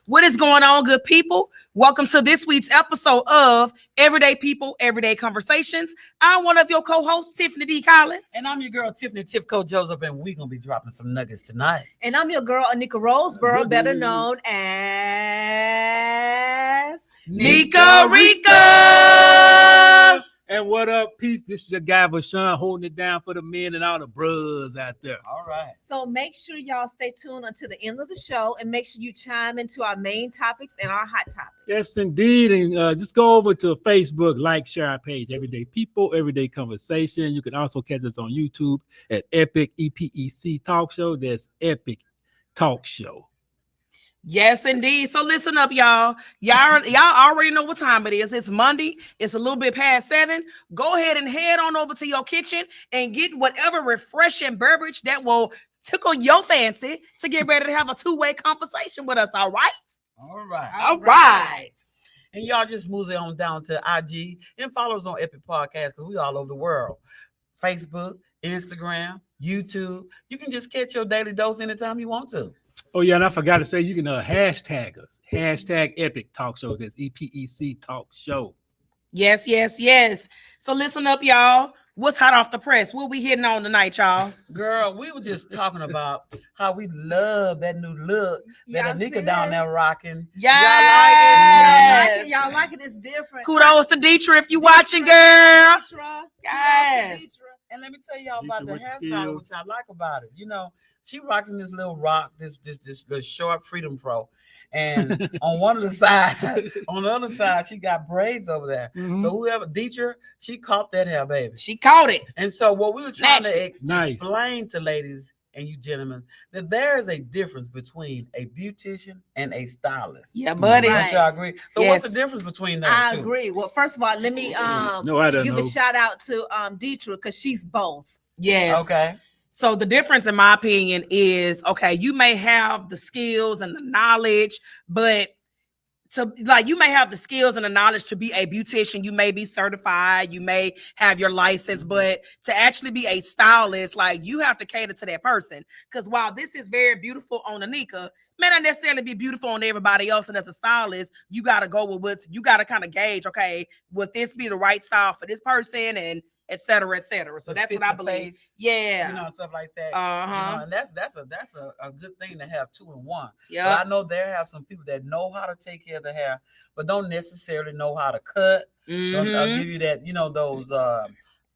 What is going on, good people? Welcome to this week's episode of Everyday People, Everyday Conversations. I'm one of your co-hosts, Tiffany D. Collins. And I'm your girl, Tiffany Tifco Joseph, and we're going to be dropping some nuggets tonight. And I'm your girl, Anika Roseboro, better known as Nika Rika. And what up, peeps? This is your guy, Vashawn, holding it down for the men and all the bros out there. All right. So make sure y'all stay tuned until the end of the show and make sure you chime into our main topics and our hot topics. Yes, indeed. And just go over to Facebook, like, share our page, Everyday People, Everyday Conversation. You can also catch us on YouTube at S3.EP43 Talk Show. That's Epic Talk Show. Yes, indeed. So listen up, y'all. Y'all already know what time it is. It's Monday. It's a little bit past 7. Go ahead and head on over to your kitchen and get whatever refreshing beverage that will tickle your fancy to get ready to have a two-way conversation with us. All right? All right. All right. And y'all just move it on down to IG and follow us on Epic Podcast because we all over the world. Facebook, Instagram, YouTube. You can just catch your daily dose anytime you want to. Oh, yeah, and I forgot to say, you can hashtag us. Hashtag Epic Talk Show. That's EPEC Talk Show. Yes, yes, yes. So listen up, y'all. What's hot off the press? What we hitting on tonight, y'all? Girl, we were just talking about how we love that new look that Anika down there rocking. Yes. Y'all like it? It's different. Kudos to Deetra if you watching, girl. Yes. And let me tell y'all about the hairstyle, which I like about it. You know, she rocks in this little rock, this short Freedom Pro. And on one of the side, on the other side, she got braids over there. Mm-hmm. So whoever, Deetra, she caught that hair, baby. She caught it. And so what we were trying to Nice. explain to ladies and you gentlemen, that there is a difference between a beautician and a stylist. Yeah, buddy. Don't y'all agree? So Yes. what's the difference between those I two? agree. Well, first of all, let me No, I don't give know. a shout out to Deetra because she's both. Yes. Okay. So the difference, in my opinion, is okay. You may have the skills and the knowledge, but you may have the skills and the knowledge to be a beautician. You may be certified. You may have your license, but to actually be a stylist, like you have to cater to that person. Because while this is very beautiful on Anika, may not necessarily be beautiful on everybody else. And as a stylist, you got to go with you got to kind of gauge. Okay, would this be the right style for this person and et cetera, et cetera. So that's what I believe. Face, yeah, you know, stuff like that. Uh-huh. You know, and that's a good thing to have 2 in 1. Yeah. But I know there have some people that know how to take care of the hair, but don't necessarily know how to cut. Don't give you that, you know, those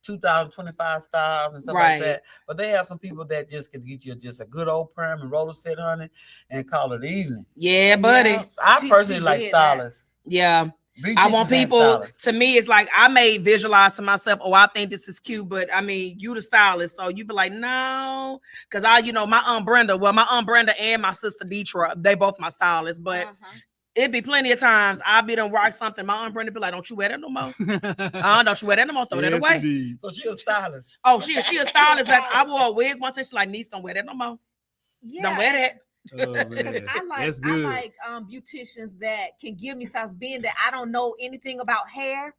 2025 styles and stuff like that. But they have some people that just can get you just a good old perm and roller set, honey, and call it evening. Yeah, buddy. Yeah. I personally like stylists. Yeah. I want people, to me, it's like I may visualize to myself, oh, I think this is cute, but I mean, you the stylist, so you be like, no, because my Aunt Brenda and my sister Deetra, they both my stylists, but it'd be plenty of times I'll be done rock something. My Aunt Brenda be like, don't you wear that no more. Don't you wear that no more. Throw that away. Indeed. So she a stylist. Oh, she a stylist. That I wore a wig once and she's like, niece, don't wear that no more. Yeah. Don't wear that. Oh, man. That's good. I like beauticians that can give me size. Being that I don't know anything about hair,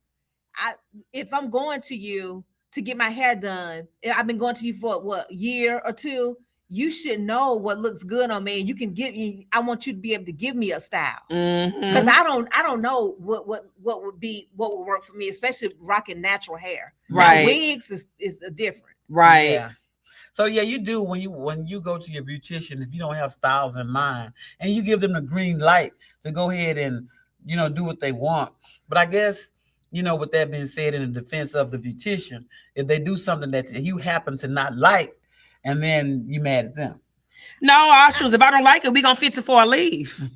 if I'm going to you to get my hair done, I've been going to you for what, year or two. You should know what looks good on me. And you can give me. I want you to be able to give me a style because I don't know what would work for me, especially rocking natural hair. Right, now, wigs is different. Right. Yeah. So yeah, you do when you go to your beautician, if you don't have styles in mind, and you give them the green light to go ahead and do what they want. But I guess with that being said, in the defense of the beautician, if they do something that you happen to not like, and then you mad at them. No, I'll choose. If I don't like it, we gonna fix it before I leave.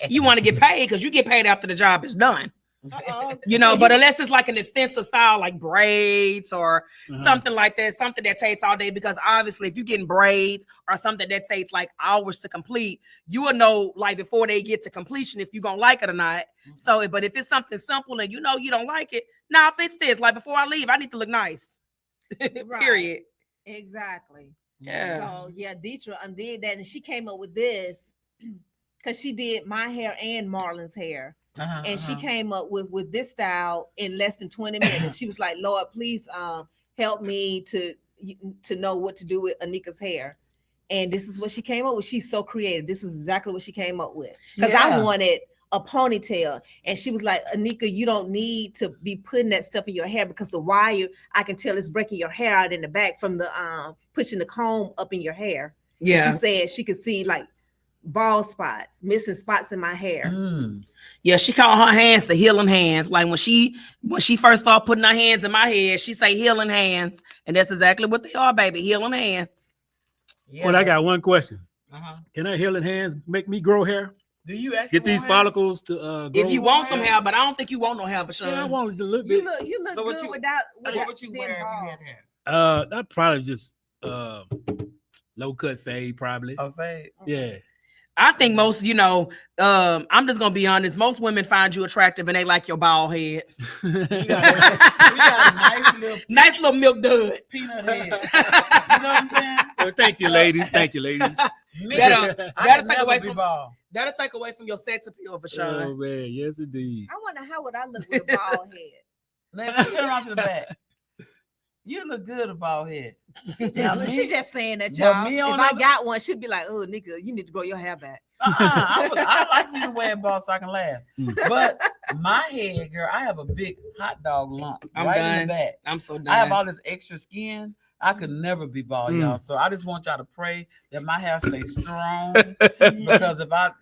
You want to get paid because you get paid after the job is done. But unless it's like an extensive style like braids or something like that, something that takes all day, because obviously if you're getting braids or something that takes like hours to complete, you will know like before they get to completion if you're gonna like it or not. So but if it's something simple and you don't like it, now fix this, like before I leave I need to look nice. Period. Exactly. Yeah. So yeah, Deetra did that, and she came up with this because she did my hair and Marlon's hair. And she came up with this style in less than 20 minutes. She was like, Lord, please help me to know what to do with Anika's hair. And this is what she came up with. She's so creative. This is exactly what she came up with. Because Yeah. I wanted a ponytail. And she was like, Anika, you don't need to be putting that stuff in your hair because the wire, I can tell it's breaking your hair out in the back from the pushing the comb up in your hair. Yeah. And she said she could see like bald spots, missing spots in my hair. Yeah, she called her hands the healing hands. Like when she first started putting her hands in my head, she say healing hands. And that's exactly what they are, baby. Healing hands. Yeah. Well, I got one question. Uh-huh. Can her healing hands make me grow hair? Do you actually Get these want hair? follicles to grow? If you want some hair, but I don't think you want no hair, Vashawn. Yeah, I want a little You bit. look So what good you- without What would you being wear if you bald. had hair? I'd probably just low cut fade, probably. A fade? Yeah. I think most, I'm just gonna be honest. Most women find you attractive and they like your bald head. You got a Nice little milk dud. peanut head. You know what I'm saying? Well, thank you, ladies. Thank you, ladies. Me, That'll I could take never away be from- bald. That'll take away from your sex appeal, Vashawn. Oh man, yes indeed. I wonder how would I look with a bald head. Let's turn around to the back. You look good, a bald head. She just saying that, but y'all. me If on I the- got one, she'd be like, "Oh, nigga, you need to grow your hair back." I like me to wear bald so I can laugh. Mm. But my head, girl, I have a big hot dog lump I'm right in done. the back. I'm so done. I have all this extra skin. I could never be bald, Mm. y'all. So I just want y'all to pray that my hair stays strong. Because if I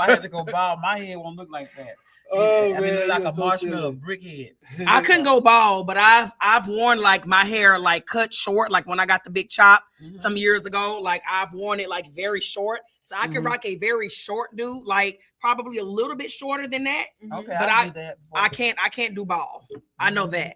had to go bald, my head won't look like that. Oh I mean, man, look like you're a so marshmallow silly. brick head. I couldn't go bald, but I've worn like my hair like cut short, like when I got the big chop some years ago. Like I've worn it like very short, so I can Mhm. rock a very short dude, like probably a little bit shorter than that. Okay, But I did that. I can't do bald. I know that.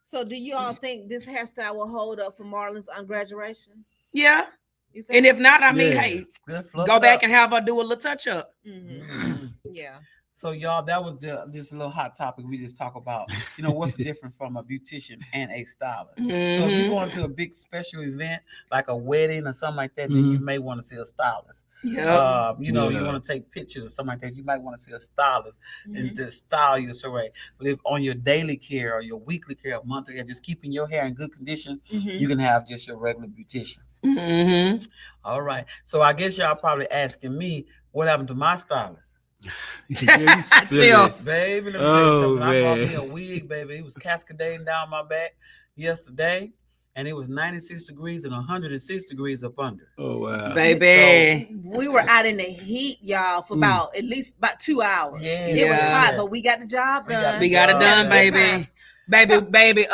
So, do you all think this hairstyle will hold up for Marlon's graduation? Yeah, You think? and if not, I mean, Yeah. hey, Good, fluff go it back up. and have her do a little touch up. Mhm. Yeah. So y'all, that was this little hot topic we just talk about. What's the difference from a beautician and a stylist. So if Mhm. you're going to a big special event like a wedding or something like that, then you may want to see a stylist. Yeah. You Yeah. want to take pictures or something like that. You might want to see a stylist Mhm. and to style you so right. But if on your daily care or your weekly care, or monthly care, just keeping your hair in good condition, Mhm. you can have just your regular beautician. Mhm. All right. So I guess y'all probably asking me what happened to my stylist. Yeah, you silly. Self. Baby, let me tell you Oh, something. I bought me man. a wig, baby. It was cascading down my back yesterday, and it was 96 degrees and 106 degrees up under. Oh wow. Baby. We were out in the heat, y'all, for about at least about 2 hours. Yeah, It was yeah. hot, but we got the job We got done. the We got it job done, done. baby. Baby,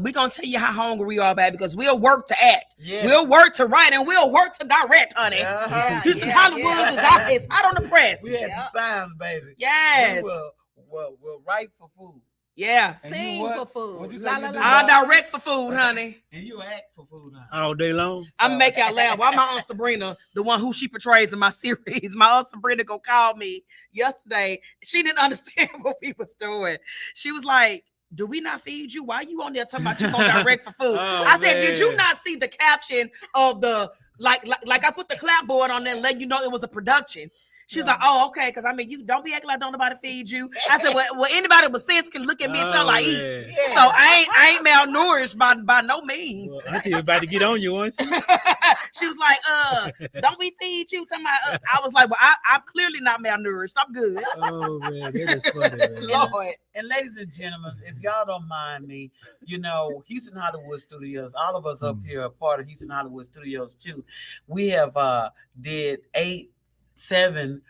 we gonna tell you how hungry we are, baby, because we'll work to act. Yeah. We'll work to write and we'll work to direct, honey. Uh-huh. Houston Yeah, Hollywood yeah. is hot on the press. We had Yep. the signs, baby. Yes. We'll write for food. Yeah. And you Sing what? for food. What'd you say La, you la, do, la. I'll dog? direct for food, honey. And you act for food, huh? All day long. I'm gonna make y'all laugh. Why my Aunt Sabrina, the one who she portrays in my series, my Aunt Sabrina go call me yesterday. She didn't understand what we was doing. She was like, "Do we not feed you? Why you on there talking about you gonna direct for food?" Oh, I said, "Did you man. not see the caption of the like I put the clapboard on there and let you know it was a production?" She's like, "Oh, okay, because I mean, you don't be acting like don't nobody feed you." I said, "Well, anybody with sense can look at me and tell I eat." man. Yeah. So I ain't malnourished by no means. Well, I think you're about to get on you, aren't you? She was like, don't we feed you? I was like, well, I'm clearly not malnourished. I'm good. Oh man, that is funny, man. Lord. And ladies and gentlemen, if y'all don't mind me, Houston Hollywood Studios, all of us up here are part of Houston Hollywood Studios too. We have did 7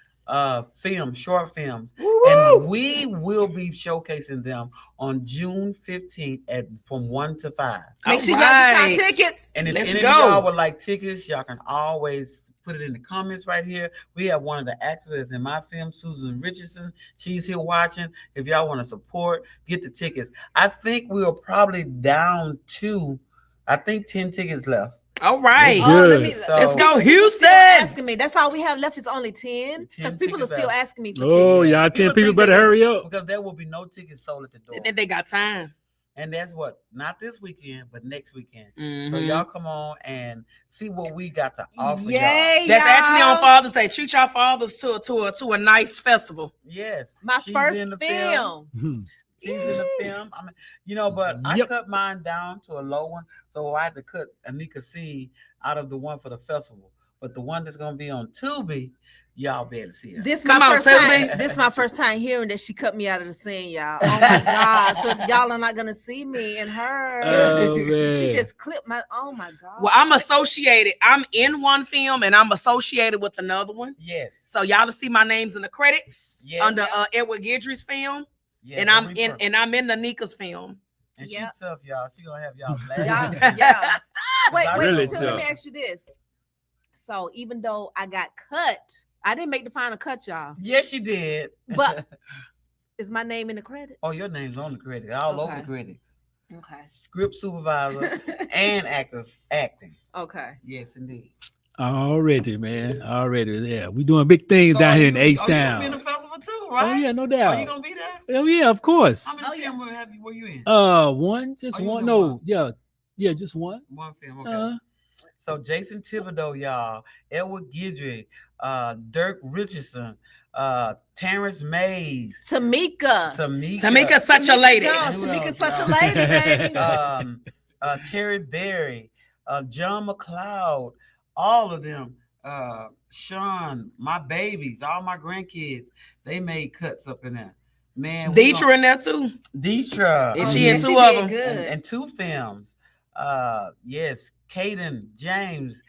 short films, Woo-woo. and we will be showcasing them on June 15th from 1 to 5. Make sure y'all get your tickets. And if Let's any go. of y'all would like tickets, y'all can always put it in the comments right here. We have one of the actors in my film, Susan Richardson. She's here watching. If y'all want to support, get the tickets. I think we are probably down to, 10 tickets left. All right. Let's Oh, let me, So- Let's go, People Houston. still asking me. That's all we have left is only 10. 10 Because people are tickets still out. asking me for Oh, tickets. y'all 10 People people think better they- hurry up. Because there will be no tickets sold at the door. They got time. And that's not this weekend, but next weekend. So Mhm. y'all come on and see what we got to offer y'all. Yay, That's actually on y'all. Father's Day. Treat y'all fathers to a nice festival. Yes. My she's first in the film. She's in the film. I mean, but I Yep. cut mine down to a low one, so I had to cut Anika scene out of the one for the festival. but the one that's gonna be on Tubi, y'all better see her. This Come my on, first tell time. me. This is my first time hearing that she cut me out of the scene, y'all. Oh my god! So y'all are not gonna see me and her. Oh, She man. just clipped my. Oh my god! Well, I'm associated. I'm in one film and I'm associated with another one. Yes. So y'all will see my names in the credits Yes. under Edward Guidry's film, Yeah, and I'm in the Nika's film. And Yep. she tough, y'all. She gonna have y'all Y'all, laughing. yeah. Wait, Really so let me tough. ask you this. So even though I got cut, I didn't make the final cut, y'all. Yes, she did. But is my name in the credits? Oh, your name's on the credits, all over the Okay. credits. Okay. Script supervisor and actors acting. Okay. Yes, indeed. Already, man. Already. Yeah. We doing big things So down are here in you- H are you gonna be in Town. the festival too, Oh, right? yeah, no Are doubt. you gonna be there? Oh, yeah, of course. How many Oh, yeah. films were you in? One, just Oh, you was one. in No, one. yeah, just one. One film, okay. So Jason Thibodeau, y'all, Edward Guidry, Dirk Richardson, Terrence Mays, Tamika's such a lady. Jones. Who Tamika's else, such a y'all? lady, baby. Terry Berry, John McLeod, all of them, Sean, my babies, all my grandkids, they made cuts up in there. Man, Deetra in there too. Deetra. Is Oh, she yeah, in she two of did them? good. And two films. Yes, Caden, James,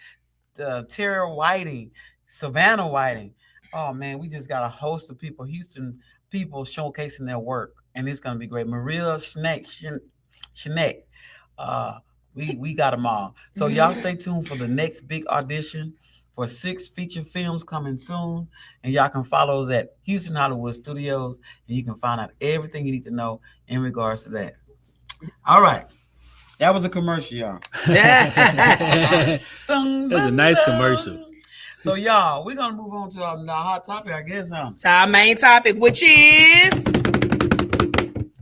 Tara Whiting, Savannah Whiting. Oh man, we just got a host of people, Houston people showcasing their work, and it's gonna be great. Maria Schneck. We got them all. So y'all stay tuned for the next big audition for 6 feature films coming soon. And y'all can follow us at Houston Hollywood Studios, and you can find out everything you need to know in regards to that. All right. That was a commercial, y'all. That's a nice commercial. So, y'all, we're going to move on to our hot topic, I guess. To our main topic, which is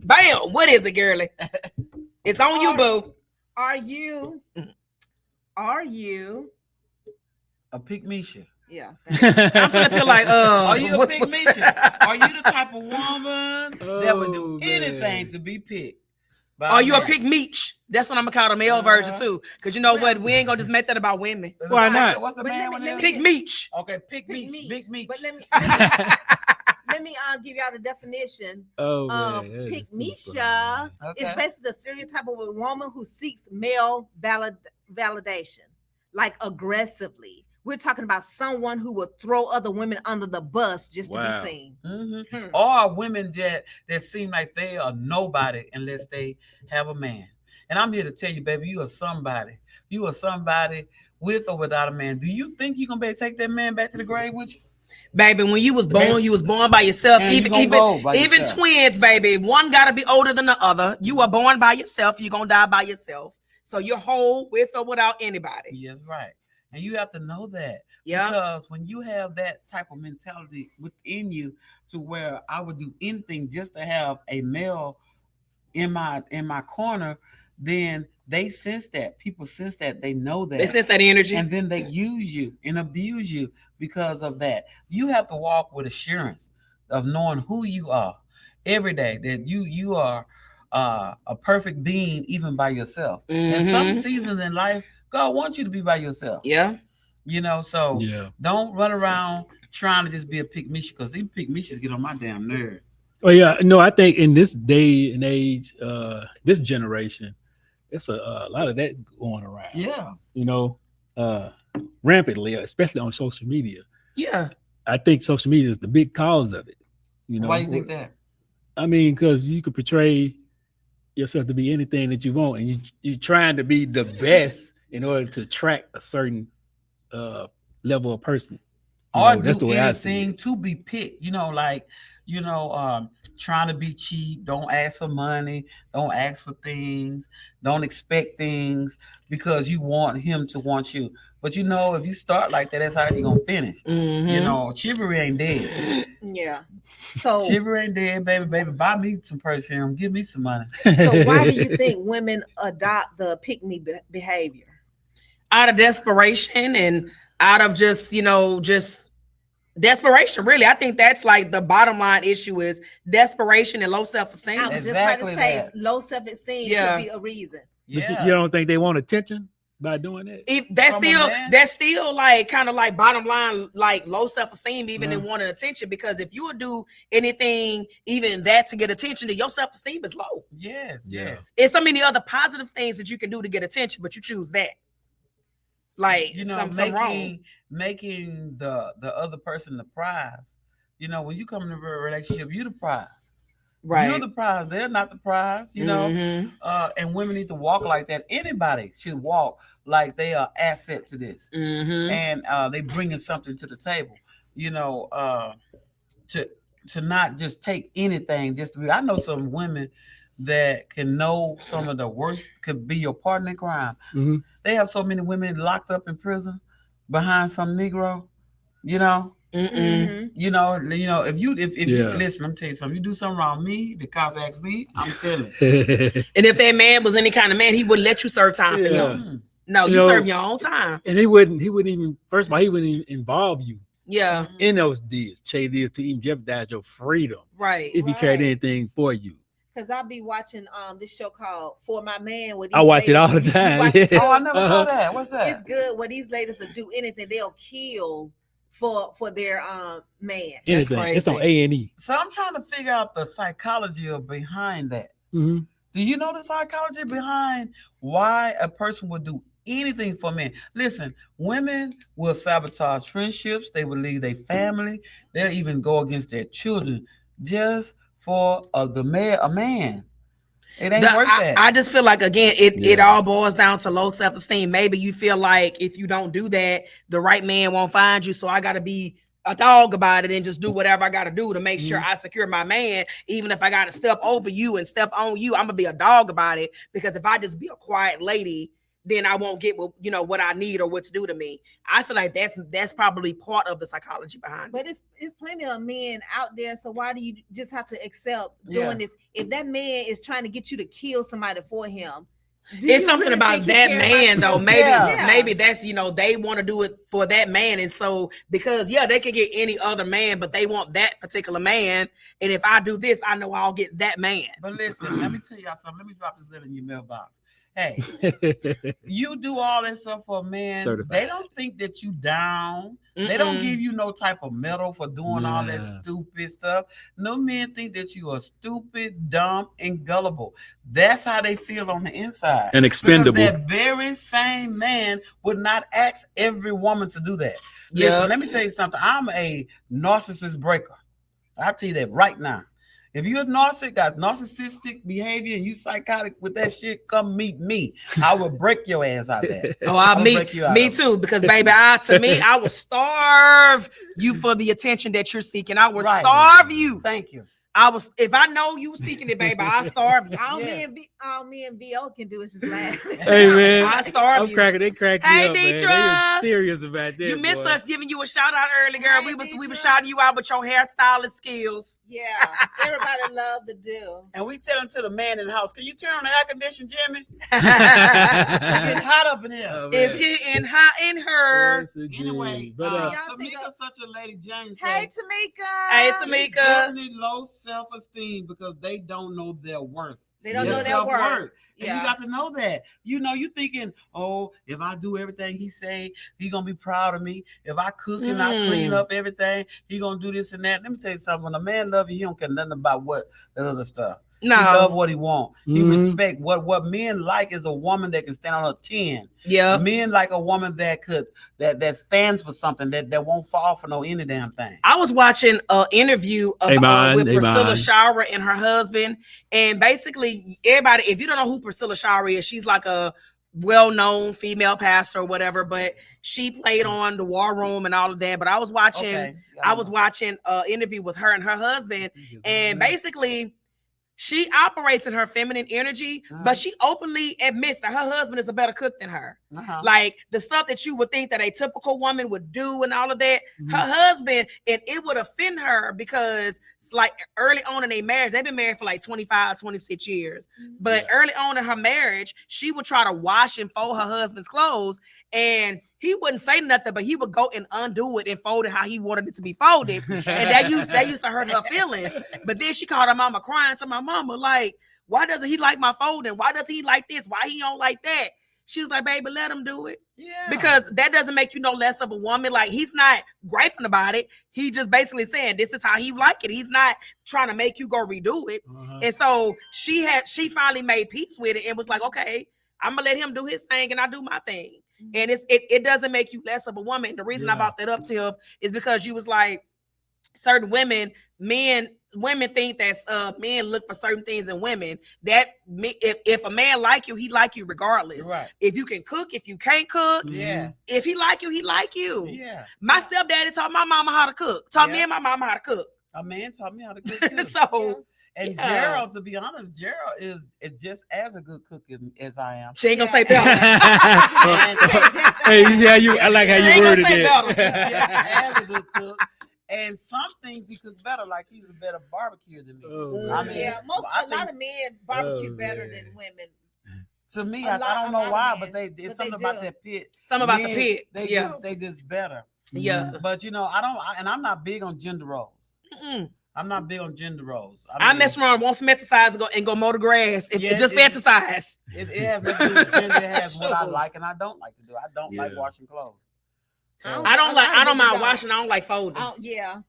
bam. What is it, girly? It's on you, boo. Are you A pick-Misha. yeah. I'm gonna feel like Are you a what- pick-Misha? Are you the type of woman that would do Oh, anything man. to be picked? by Are you a man? pick meech? That's what I'm gonna call the male version too. Cause you know what? We ain't gonna just make that about women. Why not? What's the But man let with me- it? Pick meech. Okay, pick meat, big meat. But let me give y'all the definition. Oh, man. that Pick is too Misha funny. is basically the stereotype of a woman who seeks male validation, like aggressively. We're talking about someone who will throw other women under the bus just Wow. to be seen. Mm-hmm. Or women that seem like they are nobody unless they have a man. And I'm here to tell you, baby, you are somebody. You are somebody with or without a man. Do you think you're gonna be able to take that man back to the grave with you? Baby, when you was born by yourself. And you Even gonna go by even yourself. twins, baby. One gotta be older than the other. You are born by yourself. You're gonna die by yourself. So you're whole with or without anybody. Yes, right. And you have to know that. Yeah. Because when you have that type of mentality within you to where I would do anything just to have a male in my corner, then they sense that. People sense that. They know that. They sense that energy. And then they use you and abuse you because of that. You have to walk with assurance of knowing who you are every day, that you are a perfect being even by yourself. And some seasons in life, God wants you to be by yourself. Yeah. You know, so Yeah. don't run around trying to just be a pick-Misha, because these pick-Mishas get on my damn nerve. Oh yeah, no, I think in this day and age, this generation, it's a lot of that going around. Yeah. You know, rampantly, especially on social media. Yeah. I think social media is the big cause of it. You know, Why do you think that? I mean, because you could portray yourself to be anything that you want, and you're trying to be the best in order to attract a certain level of person. You Or know, that's the do way I see anything it. to be picked, trying to be cheap. Don't ask for money. Don't ask for things. Don't expect things because you want him to want you. But if you start like that, that's how you're gonna finish. Chivalry ain't dead. Yeah. So Chivalry ain't dead, baby. Buy me some perfume. Give me some money. so why do you think women adopt the pick me behavior? Out of desperation and out of just desperation, really. I think that's like the bottom line issue is desperation and low self-esteem. I was Exactly just about to say that. low self-esteem Yeah. could be a reason. But Yeah. you don't think they want attention? by doing that. If From a man? that's still like kind of like bottom line, like low self-esteem, even in Uh-huh. wanting attention. Because if you would do anything, even that to get attention, then your self-esteem is low. Yes, Yeah. yes. It's so many other positive things that you can do to get attention, but you choose that. Like You know, something wrong. making the other person the prize. You know, when you come into a relationship, you the prize. You're the prize. They're not the prize. You know, Mhm. and women need to walk like that. Anybody should walk like they are asset to this, Mhm. and they bringing something to the table. You know, to not just take anything. Just to be. I know some women that can know some of the worst could be your partner in crime. Mhm. They have so many women locked up in prison behind some Negro. You know, Mm-mm. Mhm. you know, if you Yeah. listen, I'm tell you something. You do something wrong me, the cops ask me, I'm telling. And if that man was any kind of man, he wouldn't let you serve time for Yeah. him. Mm. No, You you know- serve your own time. And he wouldn't even, first of all, he wouldn't even involve you Yeah, in those deals, Che deals, to even jeopardize your freedom right. if he carried Right. anything for you. Cause I'll be watching this show called For My Man. With I watch it all the You time. watch it Yeah. too? Oh, I never Uh-huh. saw that. What's that? It's good. Where these ladies will do anything, they'll kill for their man. That's Anything. It's on crazy. A&E. So I'm trying to figure out the psychology behind that. Mm-hmm. Do you know the psychology behind why a person would do anything for men? Listen, women will sabotage friendships. They will leave their family. They'll even go against their children just for a man. It ain't worth that. I just feel like again, it Yeah. all boils down to low self-esteem. Maybe you feel like if you don't do that, the right man won't find you. So I gotta be a dog about it and just do whatever I gotta do to make sure I secure my man. Even if I gotta step over you and step on you, I'm gonna be a dog about it. Because if I just be a quiet lady, then I won't get what I need or what's due to me. I feel like that's probably part of the psychology behind it. But it's plenty of men out there. So why do you just have to accept Yeah. doing this? If that man is trying to get you to kill somebody for him, do It's you something really about think he that care man about though. you? Maybe Yeah. maybe that's they want to do it for that man, and so because they can get any other man, but they want that particular man. And if I do this, I know I'll get that man. But listen, let me tell y'all something. Let me drop this letter in your mailbox. Hey, you do all that stuff for a man. Certified. They don't think that you down. They don't Mm-mm. give you no type of medal for doing all that Nah. stupid stuff. No men think that you are stupid, dumb, and gullible. That's how they feel on the inside. And expendable. Because that very same man would not ask every woman to do that. Yeah. Listen, let me tell you something. I'm a narcissist breaker. I'll tell you that right now. If you're a got narcissistic behavior and you psychotic with that shit, come meet me. I will break your ass out there. Oh, I'll me break you out me of it. too. Because baby, I will starve you for the attention that you're seeking. I will Right. starve you. Thank you. If I know you seeking it, baby, I'll starve you. All Yeah. me and VO can do is just laugh. Hey man, I starve I'm you. cracking. They crack me Hey, up, man. They Deetra. are serious about that. You missed boy. us giving you a shout out early, girl. Hey, we was Deetra. shouting you out with your hairstylist skills. Yeah, everybody love the do. And we telling to the man in the house, can you turn on the air condition, Jimmy? It's It's getting hot up in here. Oh, man. getting hot in her. Yes, it Anyway, is. But y'all think Tamika's such a lady. James Hey, said, Tamika. Hey, it's Tamika. definitely low self-esteem because they don't know their worth. They don't Yeah. know their word. And Yeah. you got to know that. You thinking, oh, if I do everything he say, he gonna be proud of me. If I cook and I clean up everything, he gonna do this and that. Let me tell you something. When a man love you, he don't care nothing about what the other stuff. He love No. what he want. He Mhm. respect what men like is a woman that can stand on her 10. Yep. Men like a woman that stands for something that won't fall for no any damn thing. I was watching an interview of, Amen, with Priscilla amen. Shara and her husband, and basically everybody, if you don't know who Priscilla Shara is, she's like a well-known female pastor or whatever, but she played on the War Room and all of that. But I was watching, Okay. an interview with her and her husband, and basically she operates in her feminine energy, but she openly admits that her husband is a better cook than her. Uh-huh. Like the stuff that you would think that a typical woman would do and all of that, Mhm. her husband, and it would offend her because it's like early on in their marriage, they've been married for like 25, 26 years. But Yeah. early on in her marriage, she would try to wash and fold her husband's clothes, and he wouldn't say nothing, but he would go and undo it and fold it how he wanted it to be folded. And that used to hurt her feelings. But then she called her mama crying to my mama, like, why doesn't he like my folding? Why doesn't he like this? Why he don't like that? She was like, baby, let him do it. Yeah. Because that doesn't make you no less of a woman. Like, he's not griping about it. He just basically saying this is how he like it. He's not trying to make you go redo it. And so she finally made peace with it and was like, okay, I'm gonna let him do his thing and I do my thing. And it doesn't make you less of a woman. And the reason I brought that up, Tiff, is because you was like, certain women think that men look for certain things in women. That if a man like you, he like you regardless. Right. If you can cook, if you can't cook, Yeah. if he like you, he like you. Yeah. My stepdaddy taught my mama how to cook. Taught me and my mama how to cook. A man taught me how to cook too. So and Gerald, to be honest, Gerald is just as a good cook as I am. She ain't gonna say better. Hey, I like how you worded it. Just as a good cook. And some things he cooks better, like he's a better barbecuer than me. Oh, I mean, a lot of men barbecue better than women. To me, I don't know why, but it's something about that pit. Something about the pit. They just better. Yeah. But I'm not big on gender roles. I'm not big on gender roles. I mess around, want some exercise and go mow the grass. It just fantasize. It has nothing to do with gender. It has what I like and I don't like to do. I don't like washing clothes. So, I don't mind washing. I don't like folding. Yeah.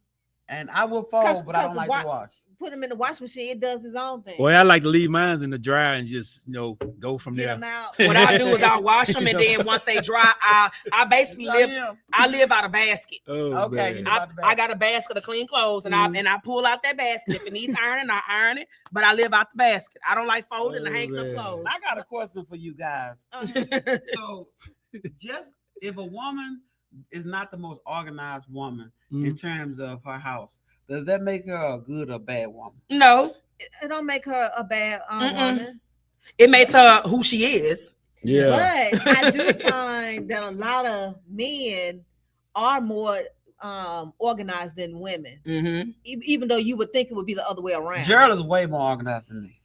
And I will fold, but I don't like to wash. Put them in the washing machine. It does its own thing. Well, I like to leave mine in the dryer and just go from there. What I do is I wash them, and then once they dry, I basically live out of basket. Oh, okay. I got a basket of clean clothes, and I pull out that basket. If it needs ironing, I iron it. But I live out the basket. I don't like folding and hanging up clothes. I got a question for you guys. So, just if a woman is not the most organized woman in terms of her house, does that make her a good or bad woman? No, it don't make her a bad woman. It makes her who she is. Yeah, but I do find that a lot of men are more organized than women. Even though you would think it would be the other way around. Gerald is way more organized than me.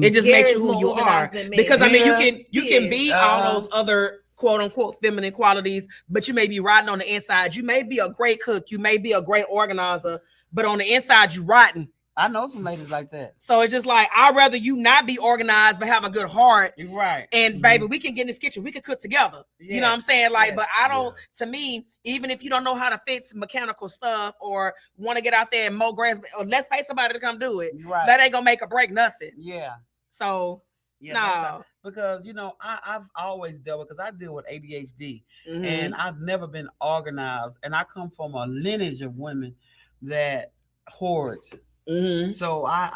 It just makes you who you are. Because I mean, you can be all those other quote unquote feminine qualities, but you may be rotten on the inside. You may be a great cook, you may be a great organizer, but on the inside you rotten. I know some ladies like that. So it's just like, I'd rather you not be organized but have a good heart. You're right. And baby, we can get in this kitchen, we can cook together. You know what I'm saying? Like, but I don't, to me, even if you don't know how to fix mechanical stuff or want to get out there and mow grass, or let's pay somebody to come do it. Right. That ain't gonna make or break nothing. Yeah. So no. Because I've always dealt with, because I deal with ADHD and I've never been organized, and I come from a lineage of women that hoards. So I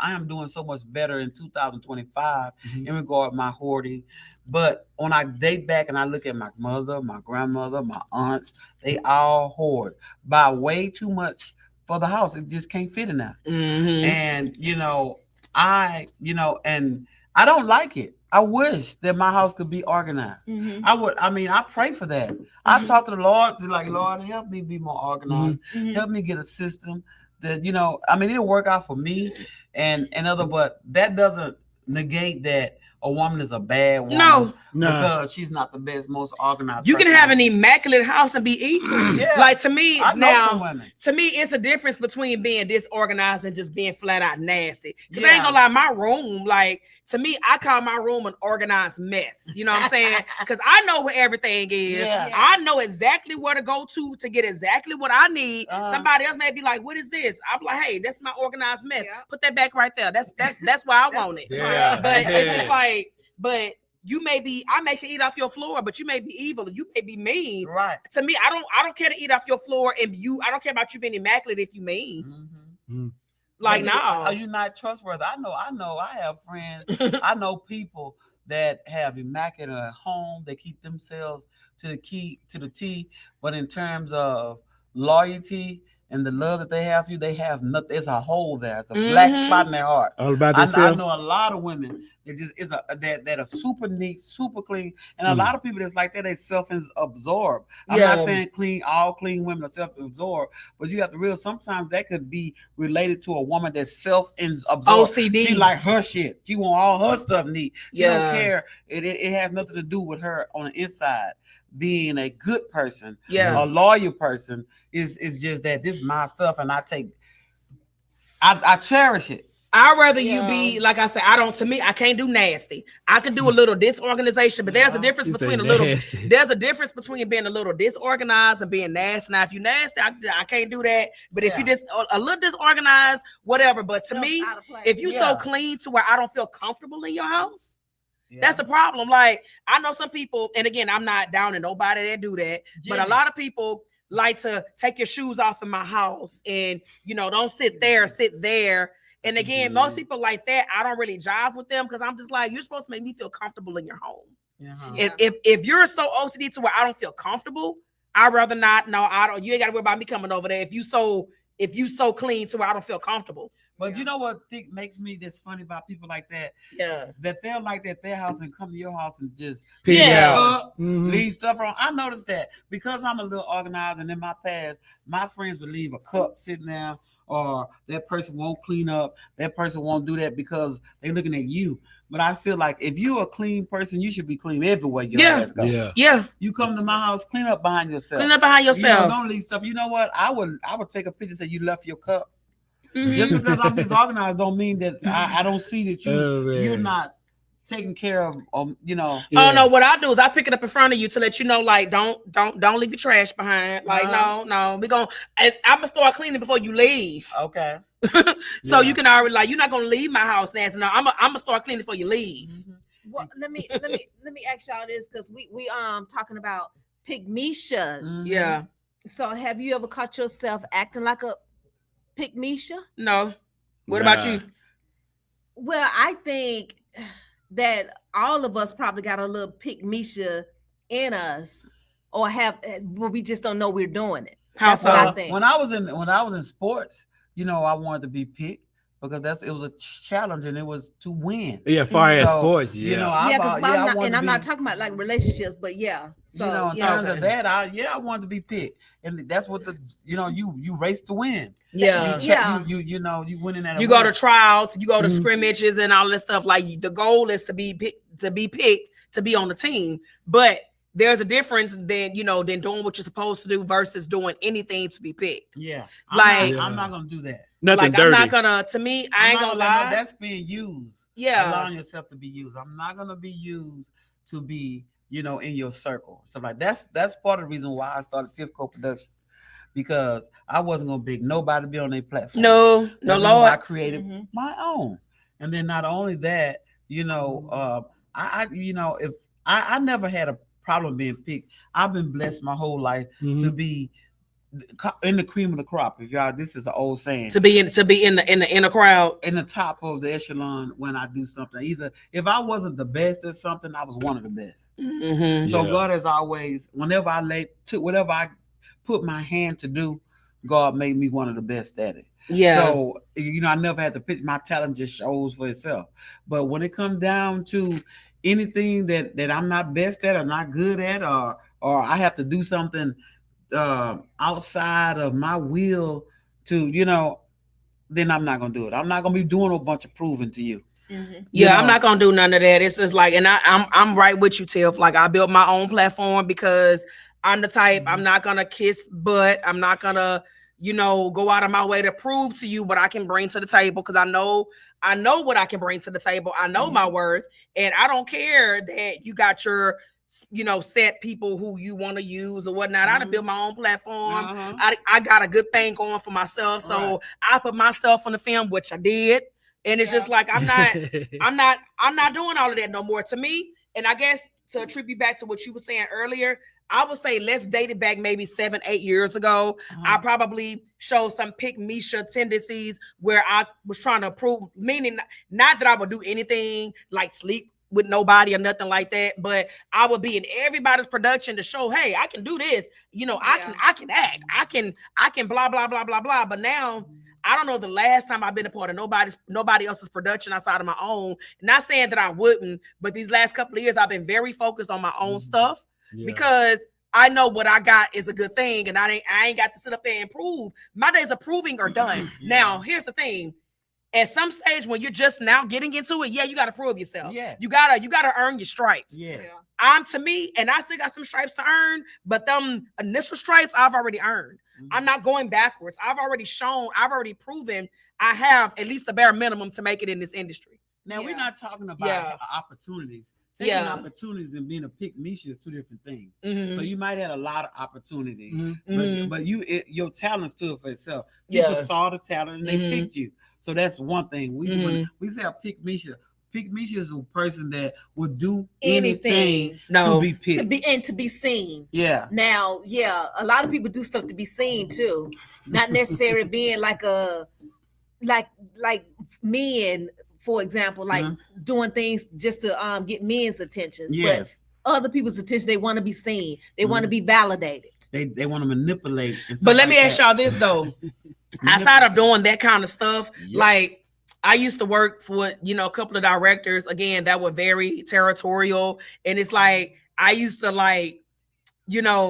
am doing so much better in 2025 in regard to my hoarding. But when I date back and I look at my mother, my grandmother, my aunts, they all hoard, buy way too much for the house. It just can't fit in there. And and I don't like it. I wish that my house could be organized. I pray for that. I talk to the Lord, Lord, help me be more organized. Help me get a system that, it'll work out for me and other, but that doesn't negate that a woman is a bad woman. No. Because she's not the best, most organized. You can have an immaculate house and be evil. Like, to me, to me, it's a difference between being disorganized and just being flat out nasty. Because I ain't gonna lie, my room, like, to me, I call my room an organized mess. You know what I'm saying? Because I know where everything is. I know exactly where to go to get exactly what I need. Somebody else may be like, what is this? I'm like, hey, that's my organized mess. Put that back right there. That's why I want it. But it's just like, but you may be, I may can eat off your floor, but you may be evil. You may be mean. Right. To me, I don't care to eat off your floor, and I don't care about you being immaculate if you mean. Like, no. Are you not trustworthy? I know. I have friends. I know people that have immaculate home. They keep themselves to the T. But in terms of loyalty and the love that they have for you, they have nothing. It's a hole there. It's a black spot in their heart. All about I know a lot of women that are super neat, super clean, and a lot of people that's like that, they self-absorbed. I'm not saying all clean women are self-absorbed, but you have to realize sometimes that could be related to a woman that's self-absorbed. OCD. She like her shit. She want all her stuff neat. She don't care. It has nothing to do with her on the inside. Being a good person, a loyal person is just that this is my stuff, and I cherish it. I'd rather you be, like I said, to me, I can't do nasty. I can do a little disorganization, but there's a difference You say between a little, nasty. there's a difference between being a little disorganized and being nasty. Now, if you nasty, I can't do that. But if you just a little disorganized, whatever. But to Stuff me, out of place. if you so clean to where I don't feel comfortable in your house, that's a problem. Like, I know some people, and again, I'm not down to nobody that do that, but a lot of people like to take your shoes off in my house and, don't sit there, sit there. And again, most people like that, I don't really jive with them because I'm just like, you're supposed to make me feel comfortable in your home. If you're so OCD to where I don't feel comfortable, I'd rather not. No, I don't. You ain't got to worry about me coming over there. If you so clean to where I don't feel comfortable. But you know what makes me this funny about people like that? Yeah. That they're like at their house and come to your house and just leave stuff around. I noticed that because I'm a little organized, and in my past, my friends would leave a cup sitting there, or that person won't clean up, that person won't do that because they're looking at you. But I feel like if you're a clean person, you should be clean everywhere your ass goes. Yeah. You come to my house, clean up behind yourself. Clean up behind yourself. Don't leave stuff. You know what? I would take a picture and say you left your cup. Just because I'm disorganized don't mean that I don't see that you're not taking care of Oh no, what I do is I pick it up in front of you to let you know, like, don't leave your trash behind. Like, no, I'm gonna start cleaning before you leave. Okay. So you can already, like, you're not gonna leave my house nasty. No, I'm gonna start cleaning before you leave. Well, let me ask y'all this, because we talking about pygmishas. Yeah. So have you ever caught yourself acting like a pygmisha? No. What about you? Well, I think that all of us probably got a little pygmisha in us, or we just don't know we're doing it. That's what I think. When I was in sports, I wanted to be picked because it was a challenge and it was to win. Yeah, far as sports, I'm not talking about like relationships, but So in terms of that, I wanted to be picked, and that's what you race to win. Yeah, you winning that. You go to tryouts, you go to scrimmages, and all this stuff. Like, the goal is to be picked to be on the team, but there's a difference than doing what you're supposed to do versus doing anything to be picked. Yeah, I'm not gonna do that. Nothing dirty. I'm not gonna. To me, I ain't gonna lie. That's being used. Yeah, allowing yourself to be used. I'm not gonna be used to be, in your circle. So like that's part of the reason why I started Tifco Production, because I wasn't gonna beg nobody to be on their platform. No, Lord. I created my own, and then not only that, I never had a problem being picked. I've been blessed my whole life to be in the cream of the crop. If y'all, this is an old saying. To be in the inner crowd, in the top of the echelon when I do something. Either if I wasn't the best at something, I was one of the best. So God has always, whenever I put my hand to do, God made me one of the best at it. Yeah. So I never had to pick. My talent just shows for itself. But when it comes down to anything that I'm not best at or not good at, or I have to do something outside of my will to, then I'm not gonna do it. I'm not gonna be doing a bunch of proving to you. I'm not gonna do none of that. It's just like, and I'm right with you, Tiff. Like, I built my own platform because I'm the type. I'm not gonna kiss butt. I'm not gonna go out of my way to prove to you what I can bring to the table, because I know what I can bring to the table. I know my worth, and I don't care that you got your set people who you want to use or whatnot. I done built my own platform. I got a good thing going for myself. So I put myself on the film, which I did. And it's just like, I'm not doing all of that no more. To me, and I guess to attribute back to what you were saying earlier, I would say let's date it back maybe 7-8 years ago. I probably showed some pygmisha tendencies where I was trying to prove, meaning not that I would do anything like sleep with nobody or nothing like that, but I would be in everybody's production to show, hey, I can do this. I can act. I can blah blah blah blah blah. But now I don't know the last time I've been a part of nobody else's production outside of my own. Not saying that I wouldn't, but these last couple of years I've been very focused on my own stuff because I know what I got is a good thing, and I ain't got to sit up there and prove. My days of proving are done. Now, here's the thing. At some stage when you're just now getting into it, yeah, you got to prove yourself. Yeah. You gotta earn your stripes. Yeah. To me, and I still got some stripes to earn, but them initial stripes I've already earned. I'm not going backwards. I've already proven I have at least the bare minimum to make it in this industry. Now we're not talking about opportunities. Taking opportunities and being a pick-me-shit is two different things. So you might have a lot of opportunities, but your talent stood for itself. People saw the talent and they picked you. So that's one thing. We say a pick-me-shit. Pick-me-shit is a person that would do anything to be picked. To be seen. Yeah. Now, a lot of people do stuff to be seen too. Not necessarily being like men, for example, like doing things just to get men's attention. Yes. But other people's attention, they want to be seen. They want to be validated. They want to manipulate. But let me ask y'all this though. Outside of doing that kind of stuff, like I used to work for, a couple of directors, again, that were very territorial. And it's like, I used to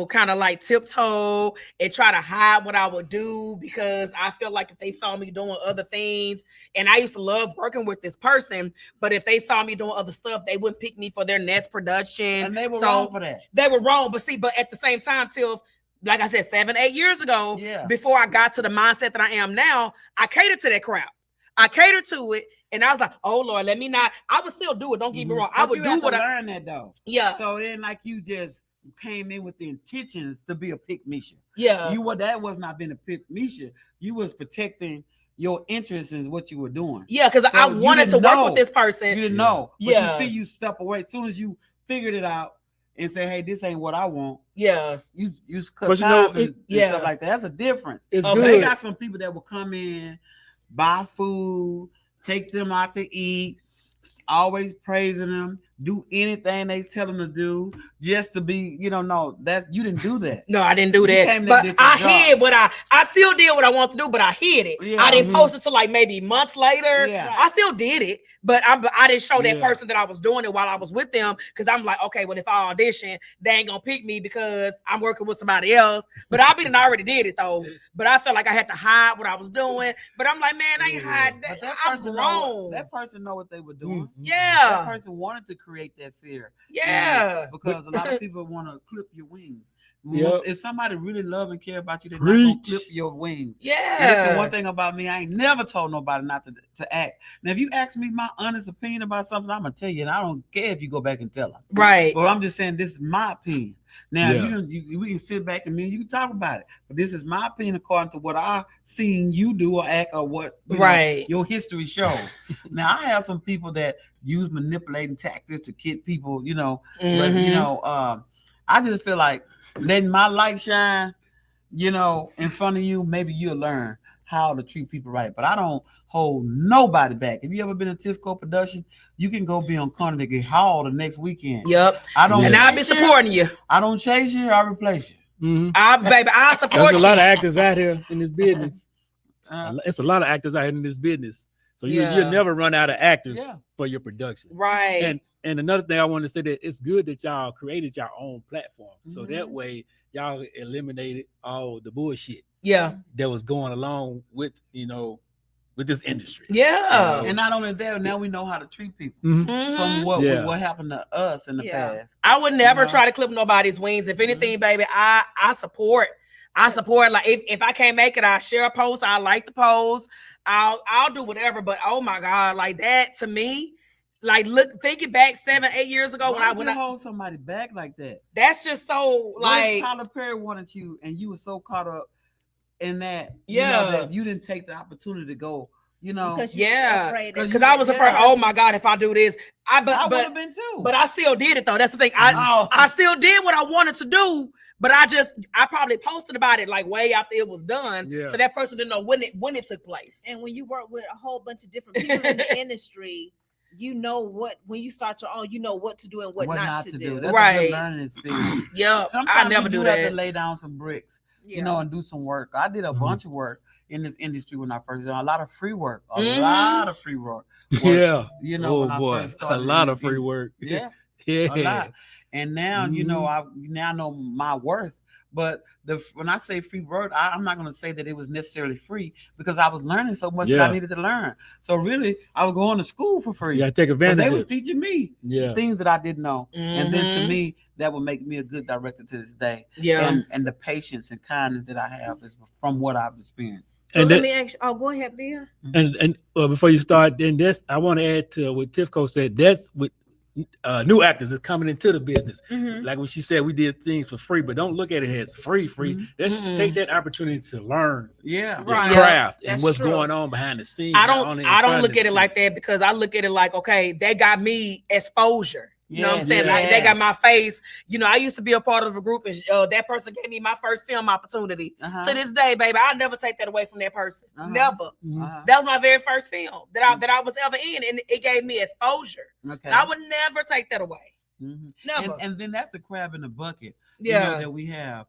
kind of like tiptoe and try to hide what I would do because I feel like if they saw me doing other things, and I used to love working with this person, but if they saw me doing other stuff, they wouldn't pick me for their next production. And they were wrong for that. They were wrong. But at the same time, till, like I said, 7-8 years ago, before I got to the mindset that I am now, I catered to that crowd. I catered to it, and I was like, "Oh Lord, let me not." I would still do it. Don't get me wrong. I would do what I learned that though. Yeah. So then, like, you just came in with the intentions to be a pick-me-shit. Yeah. That was not being a pick-me-shit. You was protecting your interests in what you were doing. Yeah, because I wanted to work with this person. You didn't know. But you step away as soon as you figured it out and say, "Hey, this ain't what I want." Yeah. You cut ties and stuff like that. That's a difference. They got some people that will come in, buy food, take them out to eat, always praising them, do anything they tell them to do just to be, no, that you didn't do that. No, I didn't do that. But I hid what I still did what I wanted to do, but I hid it. Yeah, I didn't post it till like maybe months later. Yeah. I still did it, but I didn't show that person that I was doing it while I was with them because I'm like, okay, well, if I audition, they ain't gonna pick me because I'm working with somebody else. But I already did it though. But I felt like I had to hide what I was doing. But I'm like, man, I ain't hiding that. I'm grown. That person know what they were doing. Yeah. That person wanted to create that fear. Yeah. Because a lot of people want to clip your wings. Yep. If somebody really love and care about you, they're not gonna clip your wings. Yeah. That's the one thing about me. I ain't never told nobody not to act. Now, if you ask me my honest opinion about something, I'm gonna tell you, and I don't care if you go back and tell them. Right. But I'm just saying this is my opinion. Now we can sit back and me and you can talk about it. But this is my opinion according to what I seen you do or act or what your history shows. Now I have some people that use manipulating tactics to get people, but I just feel like letting my light shine, in front of you, maybe you'll learn how to treat people right. But I don't hold nobody back. If you ever been in Tifco production, you can go be on Carnegie Hall the next weekend. Yep. And I'll be supporting you. I don't chase you, I replace you. I'll support you. There's a lot of actors out here in this business. It's a lot of actors out here in this business. So you'll never run out of actors for your production. Right. And another thing I want to say that it's good that y'all created your own platform. So that way y'all eliminated all the bullshit. Yeah. That was going along with, with this industry. Yeah. And not only that, now we know how to treat people from what happened to us in the past. I would never try to clip nobody's wings. If anything, baby, I support. Like if I can't make it, I'll share a post. I like the post. I'll do whatever. But oh my God, like that to me, like thinking back 7-8 years ago when I hold somebody back like that. That's just so like Tyler Perry wanted you and you were so caught up in that, that you didn't take the opportunity to go, because I was afraid. Oh my God, if I do this, I would have been too. But I still did it though. That's the thing. I still did what I wanted to do, but I probably posted about it like way after it was done, so that person didn't know when it took place. And when you work with a whole bunch of different people in the industry, when you start your own, what to do and what not to do. That's a good learning experience. Sometimes I never do that. Have to lay down some bricks, and do some work. I did a bunch of work in this industry when I first started. A lot of free work. Lot of free work. Yeah. When I first started a lot of free work. Yeah. A lot. And now, I now know my worth. But when I say free word, I'm not going to say that it was necessarily free because I was learning so much that Yeah. I needed to learn. So really, I was going to school for free. You gotta take But advantage they of was it. teaching me Yeah. things that I didn't know, and then to Mhm. me, that would make me a good director to this day. Yeah. And the patience and kindness that I have is from what I've experienced. So And let that- me ask you, oh, go ahead, Bill. And before you start, then this I want to add to what Tifco said. That's what new actors is coming into the business. Mhm. Like when she said, we did things for free, but don't look at it as free. Mhm. Let's Mm-mm. take that opportunity to learn Yeah. your Right. craft and That's what's true. going on behind the scenes. I not only in don't front look of the at it like scene. that because I look at it like, okay, they got me exposure. You know what I'm Yes, saying? Like they got yes. my face. You know, I used to be a part of a group, and that person gave me my first film opportunity. Uh-huh. To this day, baby, I'll never take that away from that person. Uh-huh. Never. Mhm. Uh-huh. That was my very first film that I was ever in, and it gave me exposure. Okay. So I would never take that away. Mhm. Never. And then that's the crab in the bucket, Yeah. that we have.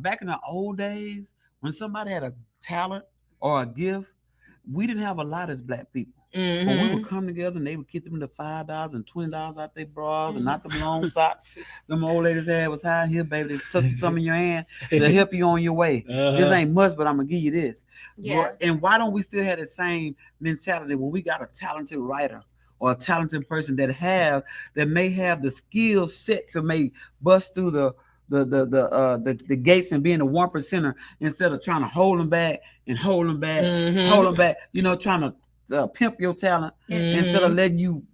Back in the old days, when somebody had a talent or a gift, we didn't have a lot as Black people. But we Mhm. would come together and they would get them the $5 and $20 out their bras and not them long socks. Them old ladies had was high here, baby. They took some in your hand to help you on your way. This ain't much, but I'm gonna give you this. Yeah. And why don't we still have the same mentality when we got a talented writer or a talented person that may have the skill set to make bust through the gates and being a 1%er instead of trying to hold them back and hold them back, Mhm. hold them back, trying to pimp your talent instead of letting you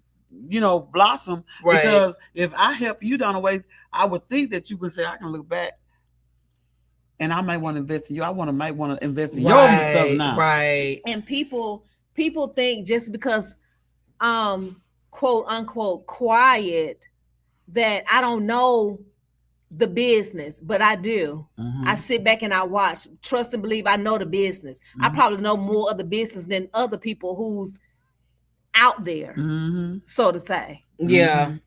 blossom. Right. Because if I help you down the way, I would think that you can say, I can look back and I might want to invest in you. Might want to invest in your stuff now. Right. And people think just because quote unquote quiet that I don't know the business, but I do. Mhm. I sit back and I watch, trust and believe I know the business. I Mhm. probably know more of the business than other people who's out there, Mhm. so to say. Yeah. Mhm.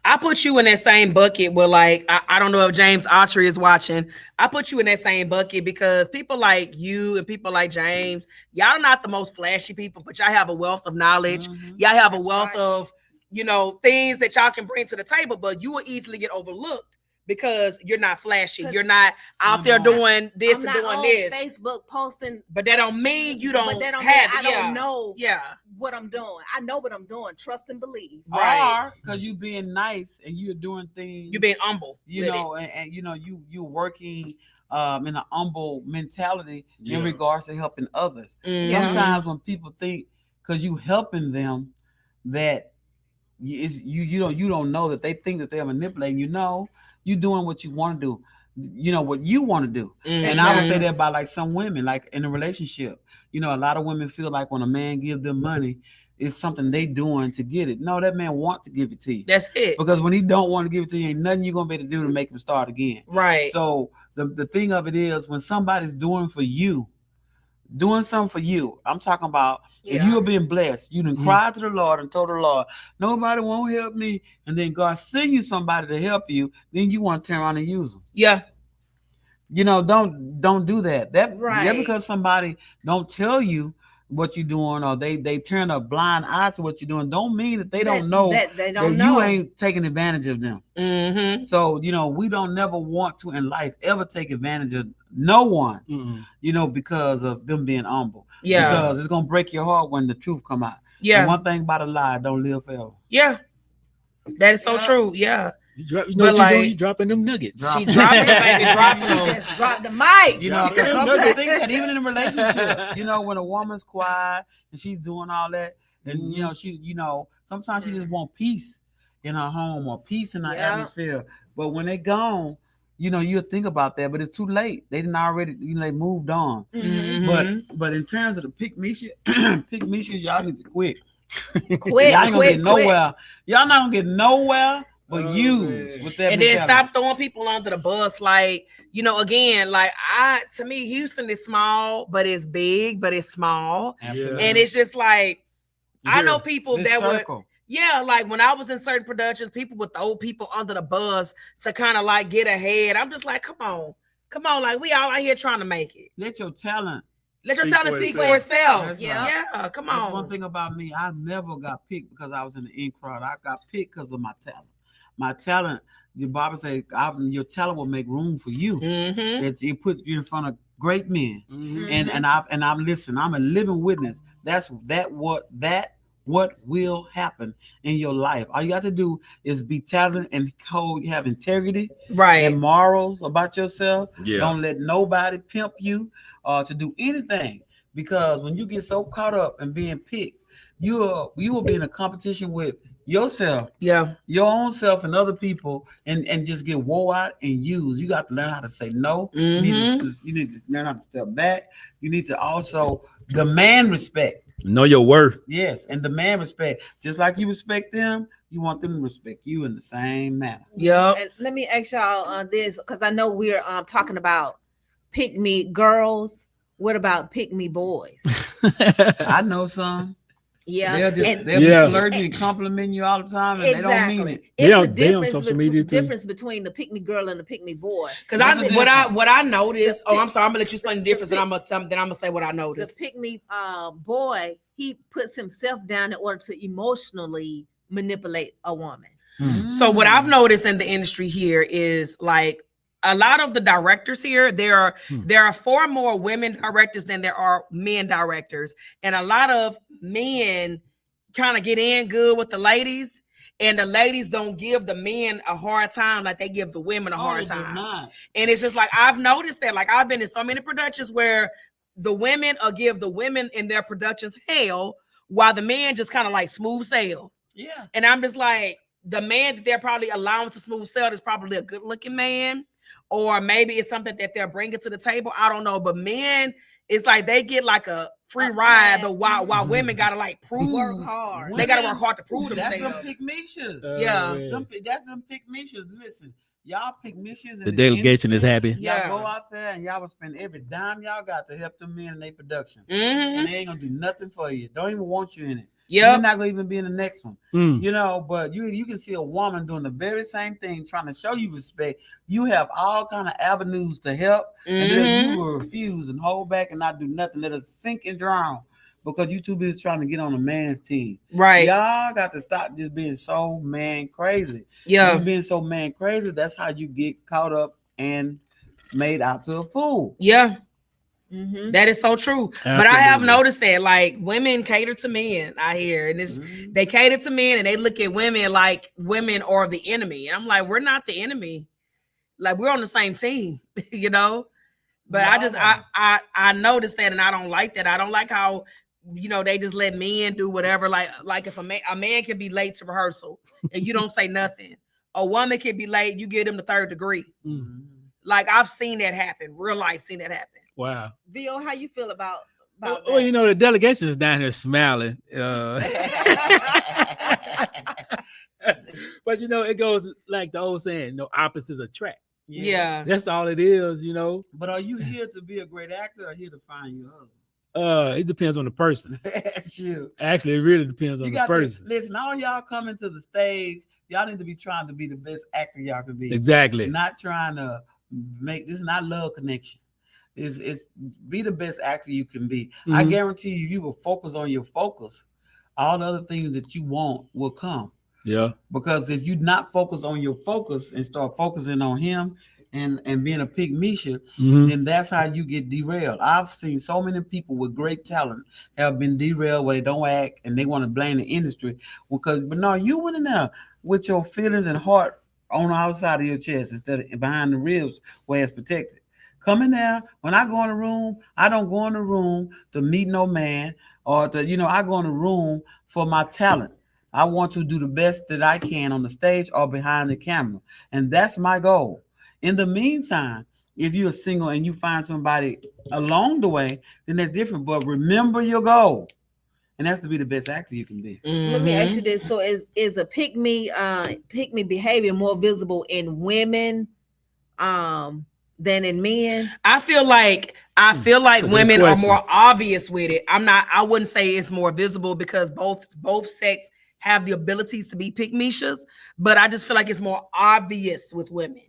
I put you in that same bucket where, like, I don't know if James Autry is watching. I put you in that same bucket because people like you and people like James, y'all are not the most flashy people, but y'all have a wealth of knowledge. Mhm. Y'all have a That's wealth right. of, things that y'all can bring to the table, but you will easily get overlooked because you're not flashy. 'Cause You're not out there I'm not. doing this I'm and not doing on this. Facebook posting, But that don't mean you don't but that don't have mean it. I don't know Yeah. what I'm doing. I know what I'm doing. Trust and believe. Right. Or because you being nice and you're doing things, You're being humble. with it. and you working in an humble mentality Yeah. in regards to helping others. Mhm. Sometimes when people think because you helping them that you don't know that they think that they're manipulating you. No, you doing what you want to do. What you want to do. And I would say Mhm. that by like some women, like in a relationship, a lot of women feel like when a man gives them money, it's something they doing to get it. No, that man want to give it to you. That's it. Because when he don't want to give it to you, ain't nothing you're gonna be able to do to make him start again. Right. So the thing of it is when somebody's doing something for you, I'm talking about if you are being blessed, you done cried to the Lord and told the Lord, nobody won't help me, and then God send you somebody to help you, then you want to turn around and use them. Yeah. Don't do that. That Right. because somebody don't tell you what you're doing or they turn a blind eye to what you're doing, don't mean that they don't know that they don't that know. you ain't taking advantage of them. Mm-hmm. So we don't never want to in life ever take advantage of no one, because of them being humble. Yeah. Because it's gonna break your heart when the truth come out. Yeah. And one thing about a lie, don't live forever. Yeah. That is so Yeah. true. Yeah. You know But what you're like- doing? You're dropping them nuggets. Drop She dropping it, baby. Dropping She them. just dropped the mic. Because Yeah. some people think that even in a relationship, when a woman's quiet and she's doing all that, and she, sometimes she just want peace in her home or peace in her Yeah. atmosphere. But when they gone, you'll think about that, but it's too late. They didn't already, they moved on. Mhm. Mhm. But in terms of the pick me shit, y'all need to quit. Quick, Y'all ain't gonna quick, get nowhere. Y'all not gonna get nowhere but Oh, you man. with that. And then mentality. stop throwing people under the bus. Like, again, like to me, Houston is small, but it's big, but it's small. Absolutely. And it's just like, I know people This that would, circle. yeah, like when I was in certain productions, people would throw people under the bus to kind of like get ahead. I'm just like, come on, like we all out here trying to make it. Let your talent. Let your Speak talent for speak for itself. itself. That's Yeah. Yeah, come That's on. one thing about me. I never got picked because I was in the in crowd. I got picked because of my talent. My talent your Bible say, your talent will make room for you. Mm-hmm. That it put you in front of great men. Mhm. And I'm listen. I'm a living witness. What will happen in your life. All you got to do is be talented and have integrity Right. and morals about yourself. Yeah. Don't let nobody pimp you to do anything, because when you get so caught up in being picked, you will be in a competition with yourself, Yeah. your own self, and other people, and just get wore out and used. You got to learn how to say no. You need to learn how to step back. You need to also demand respect. Know your worth. Yes, and demand respect. Just like you respect them, you want them to respect you in the same manner. Yep. And let me ask y'all this, because I know we're talking about pick me girls. What about pick me boys? I know some. Yeah, They'll Yeah. be flirting and complimenting you all the time, and they don't mean it. It's They on- the they on difference, social media too. difference between the pick me girl and the pick me boy. Because What's the difference? what I noticed. Oh, I'm sorry. I'm gonna let you explain the difference, and I'm gonna say what I The noticed. pick me boy, he puts himself down in order to emotionally manipulate a woman. So what I've noticed in the industry here is like a lot of the directors here, there are far more women directors than there are men directors, and a lot of men kind of get in good with the ladies, and the ladies don't give the men a hard time like they give the women a hard time. And it's just like I've noticed that, like I've been in so many productions where the women give the women in their productions hell, while the men just kind of like smooth sail. Yeah. And I'm just like, the man that they're probably allowing to smooth sail is probably a good looking man, or maybe it's something that they're bringing to the table. I don't know, but men, it's like they get like a free ride, but while women gotta like work hard. They gotta work hard to prove That's themselves. them pygmishas. Yeah. That's them pygmishas. Listen, y'all pygmishas. The delegation is happy. Y'all go out there and y'all will spend every dime y'all got to help them men in their production. Mhm. And they ain't gonna do nothing for you. Don't even want you in it. Yep. You're not gonna even be in the next one. Mm. You know, but you can see a woman doing the very same thing, trying to show you respect. You have all kind of avenues to help, and then you will refuse and hold back and not do nothing. Let us sink and drown because you too busy trying to get on a man's team. Right. Y'all got to stop just being so man crazy. Yeah. You being so man crazy, that's how you get caught up and made out to a fool. Yeah. Mm-hmm. That is so true. Absolutely. But I have noticed that like women cater to men, I hear, and it's they cater to men and they look at women like women are the enemy. And I'm like, we're not the enemy. Like we're on the same team, you know. But I noticed that, and I don't like that. I don't like how, you know, they just let men do whatever. Like if a man can be late to rehearsal and you don't say nothing. A woman can be late, you give them the third degree. Mm. Like I've seen that happen, real life, seen that happen. Wow. Vio, how you feel about Well, that? you know, the delegation is down here smiling. But you know, it goes like the old saying, no opposites attract. Yeah. That's all it is, you know. But are you here to be a great actor or here to find your husband? It depends on the person. That's you. Actually, it really depends on the person. Listen, all y'all coming to the stage, y'all need to be trying to be the best actor y'all can be. Exactly. Not trying to make this, not love connection. It's be the best actor you can be. I guarantee you will focus on your focus. All the other things that you want will come. Yeah. Because if you not focus on your focus and start focusing on him and being a pygmisha, then that's how you get derailed. I've seen so many people with great talent have been derailed where they don't act and they want to blame the industry. But no, you went in there with your feelings and heart on the outside of your chest instead of behind the ribs where it's protected. Come in there. When I go in the room, I don't go in the room to meet no man or to, I go in the room for my talent. I want to do the best that I can on the stage or behind the camera. And that's my goal. In the meantime, if you're single and you find somebody along the way, then that's different. But remember your goal. And that's to be the best actor you can be. Let me ask you this. So is a pick me behavior more visible in women than in men? I feel like women are more obvious with it. I wouldn't say it's more visible because both sex have the abilities to be pygmishas, but I just feel like it's more obvious with women.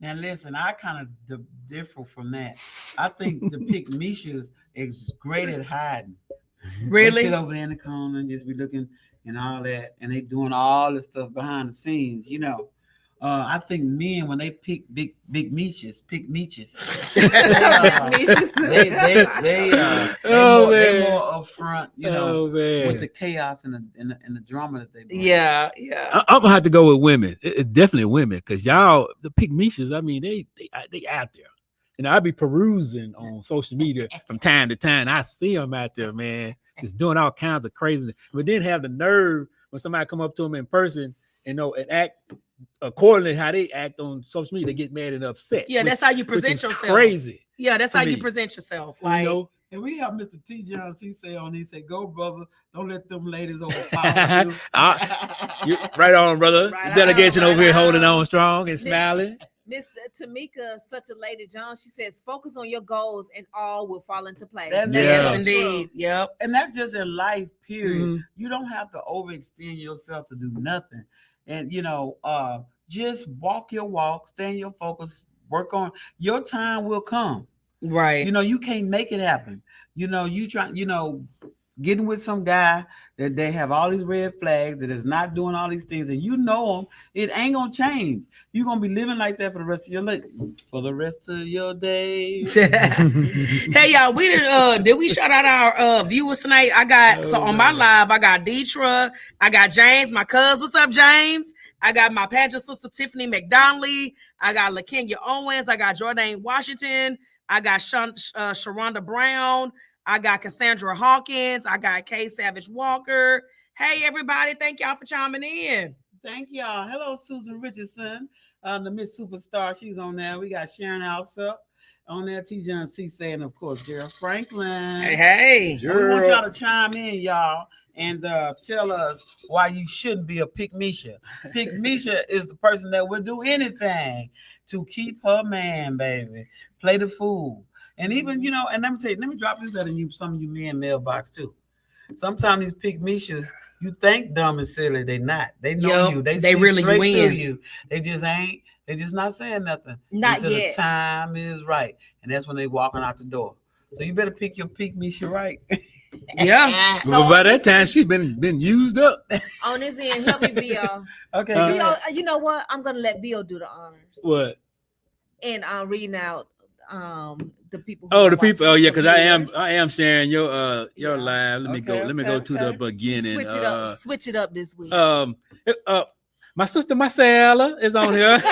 Now listen, I kind of differ from that. I think the pygmishas is great at hiding. Really? They sit over there in the corner and just be looking and all that, and they doing all this stuff behind the scenes, I think men when they pick big meaches, they're more upfront, with the chaos and the drama that they bring. Yeah. I'm gonna have to go with women. It's definitely women because y'all, the pygmies. I mean, they out there. And I be perusing on social media from time to time. I see them out there, man, just doing all kinds of crazy. But then have the nerve when somebody come up to them in person and act accordingly how they act on social media. They get mad and upset. Yeah, that's how you present yourself. Crazy. Yeah, that's how you present yourself. Like, and we have Mr. T. John C. say on. He said, "Go, brother. Don't let them ladies overpower you." You right on, brother. Right delegation over here holding on strong and smiling. Miss Tamika, such a lady, John. She says, "Focus on your goals, and all will fall into place." Yes, indeed. Yep. And that's just in life. Period. Mm-hmm. You don't have to overextend yourself to do nothing. And just walk your walk, stay in your focus, work on your time will come. Right. You can't make it happen. You try, getting with some guy that they have all these red flags that is not doing all these things, and them, it ain't gonna change. You're gonna be living like that for the rest of your life, for the rest of your days. Hey y'all, did we shout out our viewers tonight? I got on my live, I got Deetra, I got James, my cuz. What's up, James? I got my pageant sister Tiffany McDonley, I got LaKenya Owens, I got Jordan Washington, I got Sharonda Brown, I got Cassandra Hawkins, I got Kay Savage Walker. Hey everybody, thank y'all for chiming in. Thank y'all. Hello, Susan Richardson, the Miss Superstar. She's on there. We got Sharon Alsup on there. T. John C. saying, of course, Gerald Franklin. Hey. We want y'all to chime in, y'all, and tell us why you shouldn't be a pygmisha. Pygmisha is the person that will do anything to keep her man, baby. Play the fool. And even, and let me drop this letter in some of you men mailbox too. Sometimes these pygmishas, you think dumb and silly, they not. They know you. They really straight through you. They just ain't. They just not saying nothing until yet. The time is right, and that's when they walking out the door. So you better pick your pygmisha right. Yeah. So by that time she been used up. On this end, help me, Bill. Okay. Bill, you know what? I'm gonna let Bill do the honors. What? And I'm reading out the people. The people. Oh yeah, because I am sharing your live. Let me go to the beginning. Switch it up this week. My sister Marcella is on here.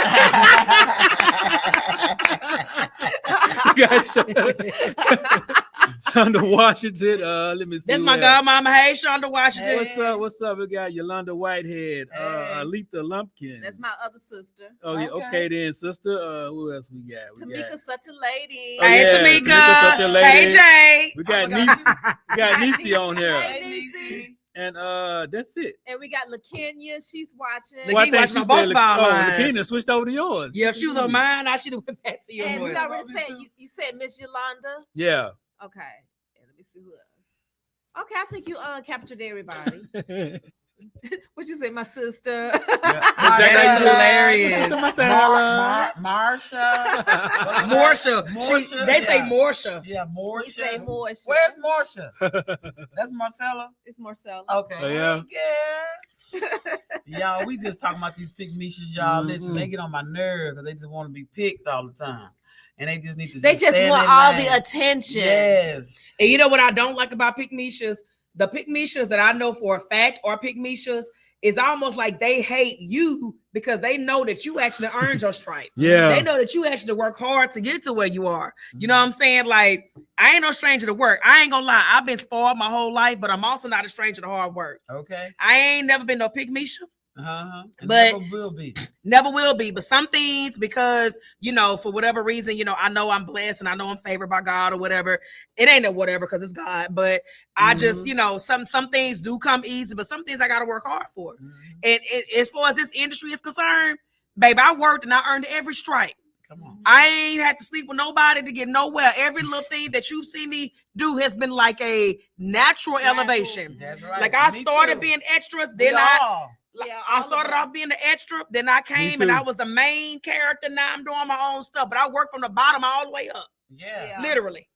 Shonda Washington. Let me see. That's my godmama. Hey, Shonda Washington. Hey, what's up? We got Yolanda Whitehead. Alita Lumpkin. That's my other sister. Oh yeah. Okay then, sister. Who else we got? Tamika's such a lady. Hey, Tamika's such a lady. Hey, Jay. We got Niecy on here. Hey, Niecy. And that's it. And we got LaKenya. She's watching. LaKenya both of our lives. LaKenya switched over to yours. Yeah, if she was on mine, I should have went back to yours. And we already said you said Miss Yolanda. Yeah. Okay. And let me see who else. Okay, I think you captured everybody. What you say, my sister? That's hilarious. Marsha. They say Marsha. Yeah, Marsha. We say Marsha. Where's Marsha? That's Marcella. It's Marcella. Okay. Oh, yeah. Y'all, we just talking about these pygmishas, y'all. Listen, they get on my nerves because they just want to be picked all the time. And they just need to. They just want all the attention. Yes. And you know what I don't like about pygmishas? The pygmishas that I know for a fact are pygmishas is almost like they hate you because they know that you actually earned your stripes. Yeah. They know that you actually work hard to get to where you are. You know what I'm saying? Like, I ain't no stranger to work. I ain't gonna lie. I've been spoiled my whole life, but I'm also not a stranger to hard work. Okay. I ain't never been no pygmisha. But never will be. But some things, because for whatever reason, I know I'm blessed and I know I'm favored by God or whatever. It ain't no whatever because it's God. But I just, some things do come easy, but some things I gotta work hard for. And as far as this industry is concerned, babe, I worked and I earned every stripe. Come on. I ain't had to sleep with nobody to get nowhere. Every little thing that you see me do has been like a natural elevation. That's right. Like I started being extras, then I started off being the extra, then I came and I was the main character. Now I'm doing my own stuff, but I work from the bottom all the way up. Yeah. Literally.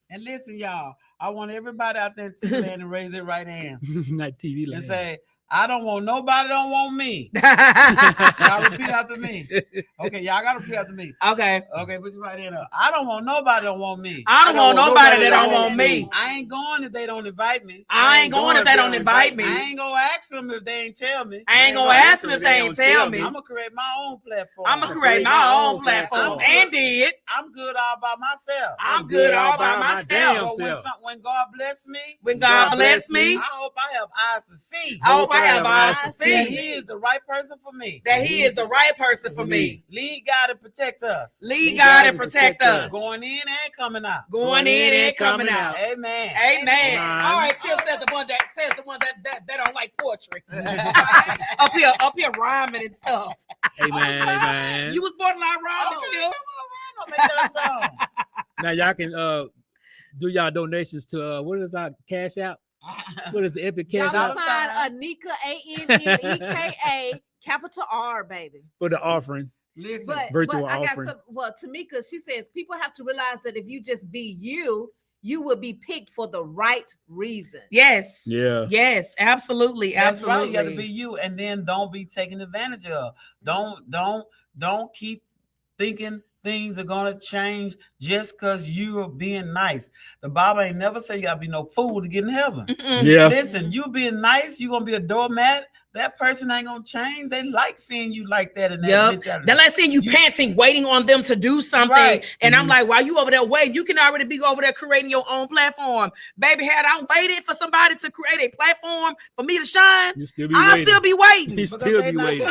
And listen, y'all, I want everybody out there to stand and raise their right hand. Not TV land. And say, I don't want nobody don't want me. Y'all repeat after me. Okay, y'all gotta repeat after me. Okay. Okay, put you right in there. I don't want nobody don't want me. I don't want nobody that don't want me. I ain't going if they don't invite me. I ain't going if they don't invite me. I ain't gonna ask them if they ain't tell me. I ain't gonna ask them if they ain't tell me. I'm gonna create my own platform. I'm gonna create my own platform. And did. I'm good all by myself. I'm good all by myself. When God bless me, when God bless me, I hope I have eyes to see. I hope I have eyes to see. That He is the right person for me. That He is the right person for me. Lead God and protect us. Lead God and protect us. Going in and coming out. Going in and coming out. Amen. Amen. All right, Tim says the one that don't like poetry. up here rhyming and stuff. Amen. You was borderline rhyming, Tim. I'm gonna make that song. Now y'all can do y'all donations to what is our cash out? What is the Epic cash out? Sign Anika ANNEKA capital R, baby. For the offering. Listen, virtual I offering. got Tamika, she says people have to realize that if you just be you will be picked for the right reason. Yes. Yeah. Yes, absolutely. That's Absolutely. right. You got to be you, and then don't be taken advantage of. Don't keep thinking things are gonna change just because you are being nice. The Bible ain't never say you gotta be no fool to get in heaven. Yeah. Listen, you being nice, you gonna be a doormat. That person ain't gonna change. They like seeing you like that. And They like seeing you panting, waiting on them to do something. Right. And I'm like, while you over there waiting, you can already be over there creating your own platform. Baby, had I waited for somebody to create a platform for me to shine, I'll still be waiting. You still be waiting.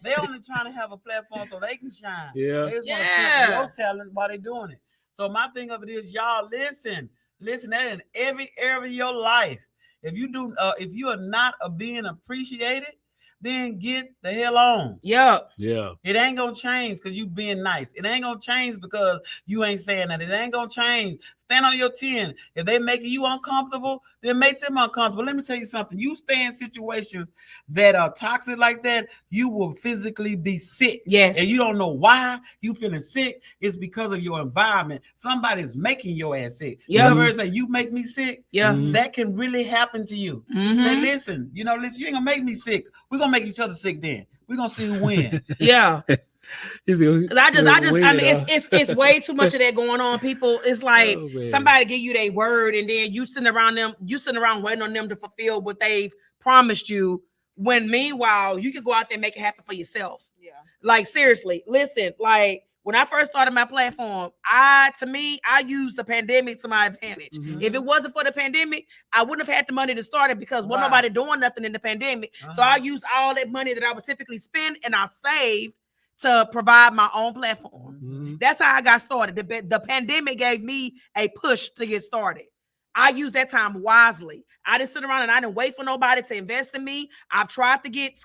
They only trying to have a platform so they can shine. Yeah. They just want to your talent while they doing it. So my thing of it is, y'all listen that in every area of your life. If you are not being appreciated, then get the hell on. Yeah. It ain't gonna change because you being nice. It ain't gonna change because you ain't saying that. It ain't gonna change. Stand on your 10. If they making you uncomfortable, then make them uncomfortable. Let me tell you something. You stay in situations that are toxic like that, you will physically be sick. Yes. And you don't know why you feeling sick. It's because of your environment. Somebody's making your ass sick. Yeah. You ever say you make me sick? Yeah. That can really happen to you. Say, listen, you ain't gonna make me sick. We're gonna make each other sick then. We're gonna see who wins. Yeah. I mean, it's way too much of that going on. People, it's like somebody give you their word, and then you sitting around waiting on them to fulfill what they've promised you. When meanwhile, you can go out there and make it happen for yourself. Yeah. Like seriously, listen, like when I first started my platform, I used the pandemic to my advantage. Mm-hmm. If it wasn't for the pandemic, I wouldn't have had the money to start it because wasn't nobody doing nothing in the pandemic. So I used all that money that I would typically spend and I saved to provide my own platform. That's how I got started. The pandemic gave me a push to get started. I used that time wisely. I didn't sit around and I didn't wait for nobody to invest in me. I've tried to get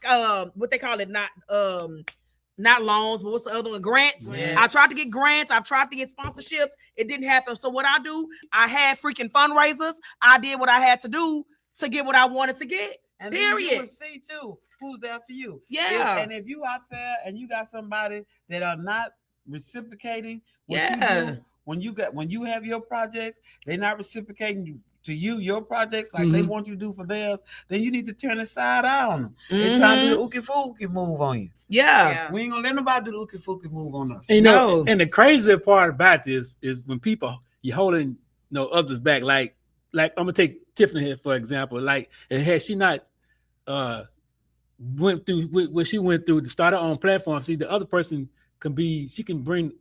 what they call it, not loans, but what's the other one? Grants. Yes. I tried to get grants. I've tried to get sponsorships. It didn't happen. So what I do, I had freaking fundraisers. I did what I had to do to get what I wanted to get. And period. Then you will see too who's there for you. Yeah. If you out there and you got somebody that are not reciprocating what you do, when you have your projects, they're not reciprocating to you your projects like they want you to do for theirs, then you need to turn the side eye on them. They're trying to do the ookie move on you. Yeah. We ain't gonna let nobody do the ookie move on us. And and the crazy part about this is when people you're holding others back. Like I'm gonna take Tiffany here for example. Like, had she not went through what she went through to start her own platform, see the other person she can bring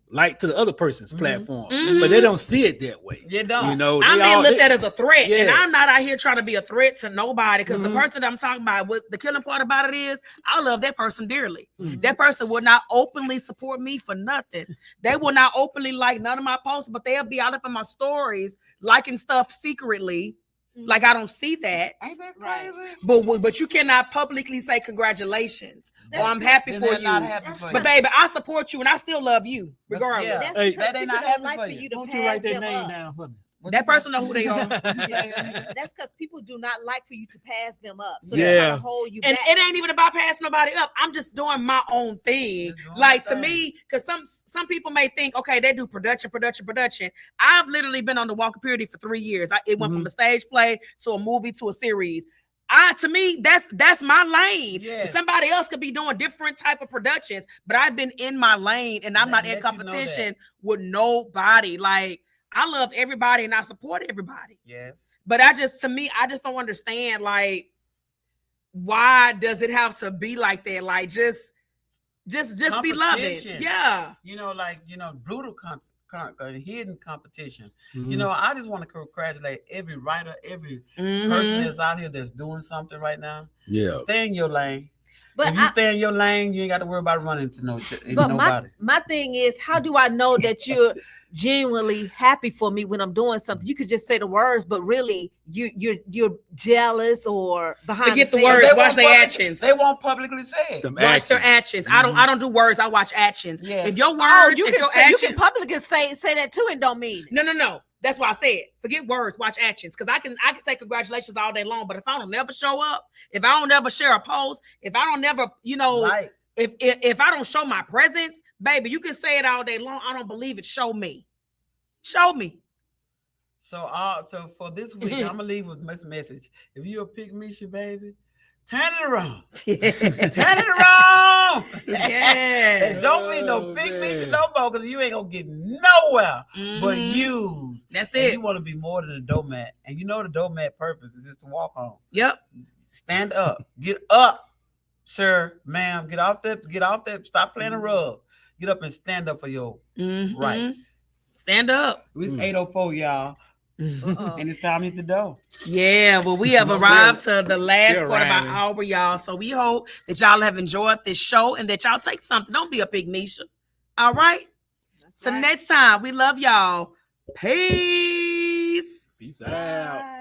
light to the other person's platform, but they don't see it that way. You don't. I'm being looked at as a threat, and I'm not out here trying to be a threat to nobody because the person that I'm talking about, what the killing part about it is, I love that person dearly. That person will not openly support me for nothing. They will not openly like none of my posts, but they'll be all up in my stories liking stuff secretly. Like I don't see that. Ain't that crazy? But you cannot publicly say congratulations or I'm happy for you. But baby, I support you and I still love you regardless. That ain't not happy for you. Don't you write their name down for me? That person know who they are. That's because people do not like for you to pass them up. So they're trying to hold you back. And it ain't even about passing nobody up. I'm just doing my own thing. Like to me, because some people may think, okay, they do production. I've literally been on the Walker Purity for 3 years. It went from a stage play to a movie to a series. To me, that's my lane. Yes. Somebody else could be doing different type of productions, but I've been in my lane and I'm not in Let you know competition with nobody. Like, I love everybody and I support everybody. Yes. But I just don't understand, like, why does it have to be like that? Like, just be loving. Yeah. You know, like, you know, brutal hidden competition. Mhm. You know, I just want to congratulate every writer, every Mhm. person that's out here that's doing something right now. Yeah. Stay in your lane. But if you stay in your lane, you ain't got to worry about running into but nobody. my thing is, how do I know that you're genuinely happy for me when I'm doing something? You could just say the words, but really you're jealous or behind Forget the scenes. words. They Watch won't their actions. They won't publicly say it. Them Watch their actions. I don't do words. I watch actions. Yes. If your words, Oh, you if can your say, you actions, can publicly say that too and don't mean it. no. That's why I said forget words, watch actions. Because I can say congratulations all day long, but if I don't never show up, if I don't never share a post, if I don't never, you know, Like, if I don't show my presence, baby, you can say it all day long. I don't believe it. Show me. Show me. so for this week, I'm gonna leave with this message. If you're a pick Misha, baby, turn it around. Turn it around. Yeah. And don't be no pick Misha no more, because you ain't gonna get nowhere but Mhm. used. That's And it. you want to be more than a doormat. And you know the doormat purpose is just to walk home. Yep. Stand up. Get up, sir, ma'am. Get off that. Stop playing a rug. Get up and stand up for your Mhm. rights. Stand up. It's 8:04, y'all. And it's time to hit the door. Yeah, well, we have arrived to the last Still part of rhyming. our hour, y'all. So we hope that y'all have enjoyed this show and that y'all take something. Don't be a pig Misha. All right? That's So right. next time, we love y'all. Peace. Peace out. Bye.